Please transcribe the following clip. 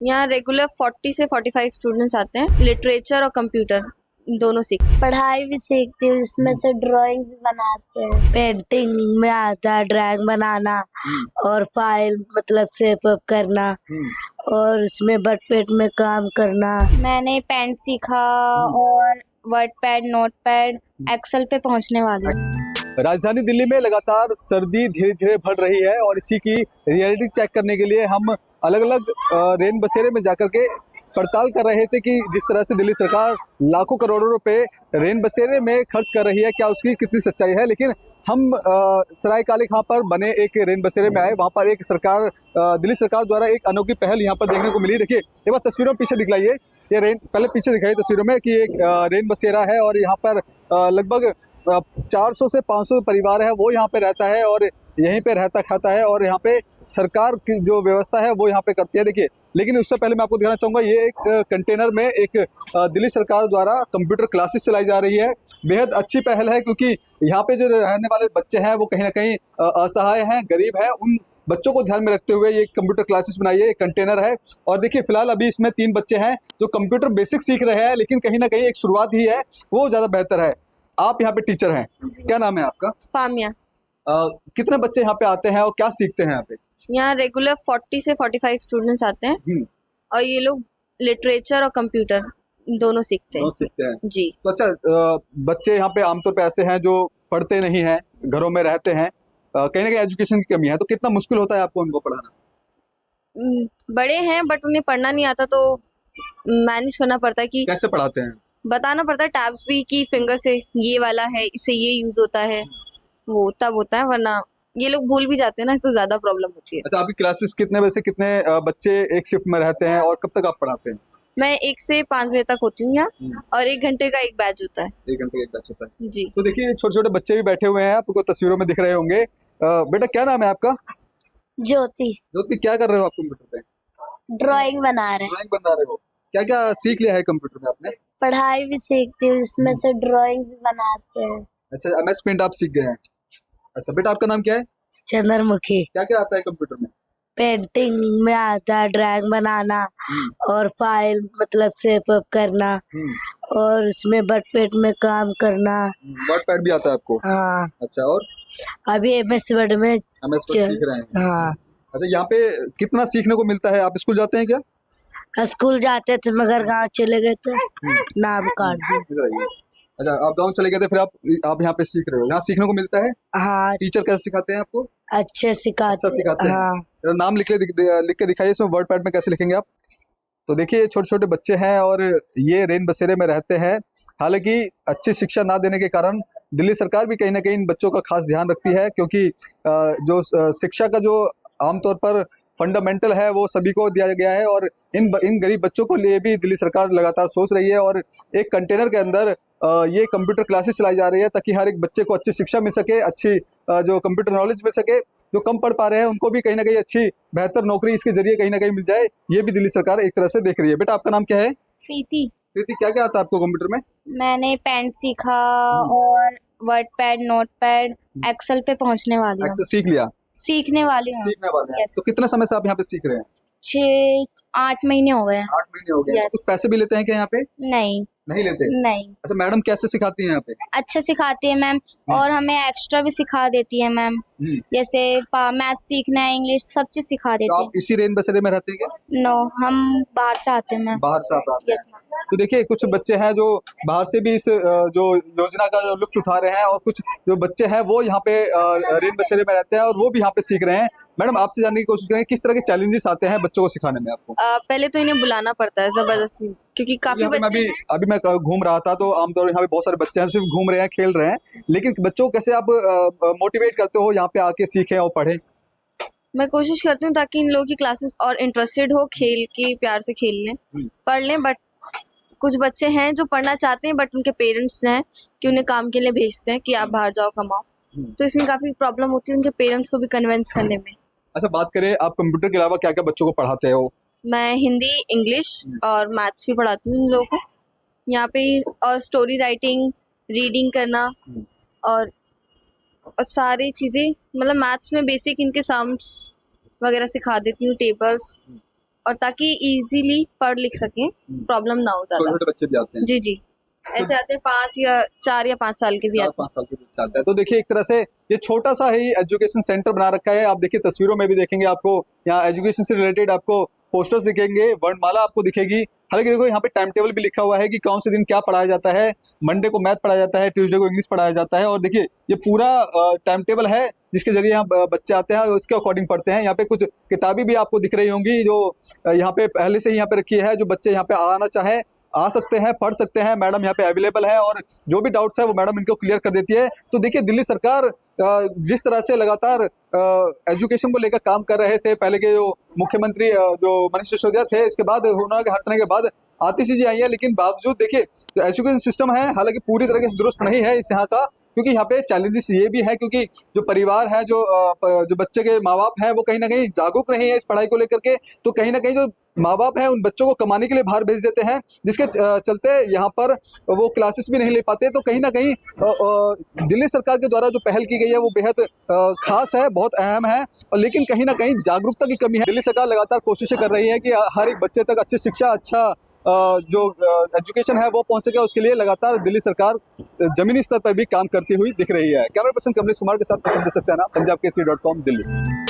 यहाँ रेगुलर 40 से 45 स्टूडेंट्स आते हैं। लिटरेचर और कंप्यूटर दोनों सीख। पढ़ाई भी सीखती हूँ, इसमें से ड्राइंग भी बनाते हैं। पेंटिंग में आता है ड्राइंग बनाना और फाइल मतलब शेप अप करना और उसमें बट पेट में काम करना। मैंने पेंट सीखा और WordPad, Notepad, Excel पे पहुंचने वाली हूँ। राजधानी दिल्ली में लगातार सर्दी धीरे धीरे बढ़ रही है और इसी की रियलिटी चेक करने के लिए हम अलग अलग रेन बसेरे में जाकर के पड़ताल कर रहे थे कि जिस तरह से दिल्ली सरकार लाखों करोड़ों रुपए रेन बसेरे में खर्च कर रही है, क्या उसकी कितनी सच्चाई है। लेकिन हम सराय काले खां पर बने एक रेन बसेरे में आए, वहाँ पर एक दिल्ली सरकार द्वारा एक अनोखी पहल यहाँ पर देखने को मिली। देखिए एक बार तस्वीरों में पीछे दिखलाइए, ये रेन पहले पीछे दिखाई तस्वीरों में कि एक रेन बसेरा है और यहाँ पर लगभग 400 से 500 परिवार है वो यहाँ पे रहता है और यहीं पे रहता खाता है और यहाँ पे सरकार की जो व्यवस्था है वो यहाँ पे करती है। देखिए, लेकिन उससे पहले मैं आपको दिखाना चाहूँगा, ये एक कंटेनर में एक दिल्ली सरकार द्वारा कंप्यूटर क्लासेस चलाई जा रही है। बेहद अच्छी पहल है क्योंकि यहाँ पे जो रहने वाले बच्चे हैं वो कहीं ना कहीं असहाय हैं, गरीब हैं। उन बच्चों को ध्यान में रखते हुए ये कंप्यूटर क्लासेस बनाई है, एक कंटेनर है। और देखिए फिलहाल अभी इसमें 3 बच्चे हैं जो कंप्यूटर बेसिक सीख रहे हैं, लेकिन कहीं ना कहीं एक शुरुआत ही है, वो ज़्यादा बेहतर है। आप यहाँ पे टीचर हैं, क्या नाम है आपका? फामिया। कितने बच्चे यहाँ पे आते हैं और क्या सीखते हैं यहाँ पे? यहाँ रेगुलर 40 से 45 स्टूडेंट्स आते हैं और ये लोग लिटरेचर और कंप्यूटर दोनों सीखते हैं। जी। तो अच्छा, बच्चे यहाँ पे आमतौर पे ऐसे हैं जो पढ़ते नहीं हैं, घरों में रहते हैं, कहीं ना कहीं एजुकेशन की कमी है, तो कितना मुश्किल होता है आपको उनको पढ़ाना? बड़े हैं बट उन्हें पढ़ना नहीं आता तो मैनेज करना पड़ता है कि कैसे पढ़ाते हैं? बताना पड़ता है टैब्स भी कि फिंगर से ये वाला है, इससे ये यूज होता है, वो तब होता है, वरना ये लोग भूल भी जाते हैं ना तो ज्यादा प्रॉब्लम होती है। अच्छा, आपकी क्लासेस कितने बजे से कितने बच्चे एक शिफ्ट में रहते हैं और कब तक आप पढ़ाते हैं? मैं 1 से 5 बजे तक होती हूँ यहाँ और 1 घंटे का एक बैच होता है। 1 घंटे का एक बैच होता है जी। तो देखिए छोटे छोटे बच्चे भी बैठे हुए हैं, आपको तस्वीरों में दिख रहे होंगे। बेटा क्या नाम है आपका? ज्योति। ज्योति, क्या कर रहे हो आप कंप्यूटर पे? ड्राइंग बना रहे हैं। ड्राइंग बना रहे हो, क्या क्या सीख लिया है कंप्यूटर में आपने? पढ़ाई भी सीखती हूँ, इसमें से ड्राइंग भी बनाते हैं। अच्छा, MS पेंट आप सीख गए हैं। अच्छा बेटा, आपका नाम क्या है? चंद्रमुखी। क्या क्या आता है कंप्यूटर में? पेंटिंग में आता है ड्राइंग बनाना और फाइल मतलब शेप अप करना और उसमें बट पेट में काम करना। वर्ड पैड भी आता है आपको? हाँ। अच्छा, और अभी MS वर्ड में MS वर्ड सीख रहे हैं? हाँ। अच्छा, यहाँ पे कितना सीखने को मिलता है? आप स्कूल जाते हैं क्या? स्कूल जाते थे मगर गांव चले गए थे, नाम काट दिया। इधर आइए। अच्छा, आप गांव चले गए थे, फिर आप यहाँ पे सीख रहे हो, यहाँ सीखने को मिलता है? हाँ। टीचर कैसे सिखाते हैं आपको? अच्छे सिखाते अच्छा सिखाते हैं। हाँ। जरा नाम लिख के दिखाइए, इसमें वर्ड पैड में कैसे लिखेंगे आप? तो देखिए छोटे छोटे बच्चे हैं और ये रेन बसेरे में रहते हैं। हालांकि अच्छी शिक्षा ना देने के कारण दिल्ली सरकार भी कहीं ना कहीं इन बच्चों का खास ध्यान रखती है, क्योंकि जो शिक्षा का जो आमतौर पर फंडामेंटल है वो सभी को दिया गया है और इन गरीब बच्चों को लिए भी दिल्ली सरकार लगातार सोच रही है और एक कंटेनर के अंदर ये कंप्यूटर क्लासेस चलाई जा रही है ताकि हर एक बच्चे को अच्छी शिक्षा मिल सके, अच्छी जो कंप्यूटर नॉलेज मिल सके। जो कम पढ़ पा रहे हैं उनको भी कहीं ना कहीं अच्छी बेहतर नौकरी इसके जरिए कहीं ना कहीं मिल जाए, ये भी दिल्ली सरकार एक तरह से देख रही है। बेटा आपका नाम क्या है? प्रीति। प्रीति, क्या क्या आता है आपको कंप्यूटर में? मैंने पेंट सीखा और WordPad, Notepad, Excel पे पहुंचने वाली हूँ। अच्छा, सीख लिया? सीखने वाली हूँ। सीखने वाले हैं। Yes. तो कितने समय से आप यहाँ पे सीख रहे हैं? 6-8 महीने हो गए। 8 महीने हो गए। Yes. कुछ पैसे भी लेते हैं क्या यहाँ पे? नहीं नहीं लेते? नहीं। अच्छा, मैडम कैसे सिखाती हैं यहाँ पे? अच्छा सिखाती है मैम और हमें एक्स्ट्रा भी सिखा देती है मैम, जैसे मैथ सीखना है, इंग्लिश, सब चीज सिखा तो देती आप इसी रेन बसेरे में रहते हैं क्या? है। नो, हम बाहर से आते हैं मैम। बाहर से आप आते हैं? Yes ma'am. तो देखिए कुछ बच्चे हैं जो बाहर से भी इस जो योजना का जो लुत्फ उठा रहे हैं और कुछ जो बच्चे हैं वो यहाँ पे रेन बसेरे में रहते हैं और वो भी यहाँ पे सीख रहे हैं। मैडम आपसे जानने की कोशिश करें किस तरह के चैलेंजेस आते हैं बच्चों को सिखाने में आपको? पहले तो इन्हें बुलाना पड़ता है जबरदस्ती, क्योंकि काफी बच्चे हैं। अभी मैं घूम रहा था तो आमतौर पर यहाँ पे बहुत सारे बच्चे हैं, सिर्फ घूम रहे हैं, खेल रहे हैं, लेकिन बच्चों को कैसे आप मोटिवेट करते हो यहाँ पे आके सीखें और पढ़ें? मैं कोशिश करती हूँ ताकि इन लोगों की क्लासेस और इंटरेस्टेड हो, खेल के प्यार से खेल लें, पढ़ लें। बट कुछ बच्चे हैं जो पढ़ना चाहते हैं बट उनके पेरेंट्स हैं कि उन्हें काम के लिए भेजते हैं कि आप बाहर जाओ कमाओ, तो इसमें काफी प्रॉब्लम होती है उनके पेरेंट्स को भी कन्विंस करने में। अच्छा, बात करें आप कंप्यूटर के अलावा क्या क्या बच्चों को पढ़ाते हो? मैं हिंदी, इंग्लिश और मैथ्स भी पढ़ाती हूँ इन लोगों को यहाँ पे, और स्टोरी राइटिंग, रीडिंग करना और सारी चीज़ें, मतलब मैथ्स में बेसिक इनके सम्स वगैरह सिखा देती हूँ, टेबल्स, और ताकि इजीली पढ़ लिख सकें, प्रॉब्लम ना हो छोटे ज्यादा। छोटे बच्चे भी आते हैं, जी जी, ऐसे आते हैं 4 या 5 साल के भी आते 4-5 साल के बच्चे आते हैं। तो देखिए एक तरह से ये छोटा सा ही एजुकेशन सेंटर बना रखा है। आप देखिए तस्वीरों में भी देखेंगे आपको यहाँ एजुकेशन से रिलेटेड आपको पोस्टर्स दिखेंगे, वर्णमाला आपको दिखेगी। हालांकि देखो यहाँ पे टाइम टेबल भी लिखा हुआ है कि कौन से दिन क्या पढ़ाया जाता है। मंडे को मैथ पढ़ाया जाता है, ट्यूसडे को इंग्लिश पढ़ाया जाता है। और देखिए ये पूरा टाइम टेबल है जिसके जरिए यहाँ बच्चे आते हैं और उसके अकॉर्डिंग पढ़ते हैं। यहाँ पे कुछ किताबें भी आपको दिख रही होंगी जो यहाँ पे पहले से ही यहाँ पे रखी है। जो बच्चे यहाँ पे आना चाहे आ सकते हैं, पढ़ सकते हैं। मैडम यहाँ पे अवेलेबल है और जो भी डाउट्स है वो मैडम इनको क्लियर कर देती है। तो देखिए दिल्ली सरकार जिस तरह से लगातार एजुकेशन को लेकर काम कर रहे थे, पहले के जो मुख्यमंत्री जो मनीष सिसोदिया थे, इसके बाद उन्होंने हटने के बाद आती चीजें आई है, लेकिन बावजूद देखिए जो एजुकेशन सिस्टम है हालांकि पूरी तरीके से दुरुस्त नहीं है इस यहाँ का, क्योंकि यहाँ पे चैलेंजेस ये भी है क्योंकि जो परिवार है, जो बच्चे के माँ बाप हैं वो कहीं ना कहीं जागरूक नहीं है इस पढ़ाई को लेकर के। तो कहीं ना कहीं जो माँ बाप हैं उन बच्चों को कमाने के लिए बाहर भेज देते हैं, जिसके चलते यहाँ पर वो क्लासेस भी नहीं ले पाते। तो कहीं ना कहीं दिल्ली सरकार के द्वारा जो पहल की गई है वो बेहद खास है, बहुत अहम है, और लेकिन कहीं ना कहीं जागरूकता की कमी है। दिल्ली सरकार लगातार कोशिशें कर रही है कि हर एक बच्चे तक अच्छी शिक्षा, अच्छा जो एजुकेशन है वो पहुंच सके। उसके लिए लगातार दिल्ली सरकार जमीनी स्तर पर भी काम करती हुई दिख रही है। कैमरा पर्सन कमलेश कुमार के साथ प्रसन्न सक्सेना, पंजाब केसरी.com, दिल्ली।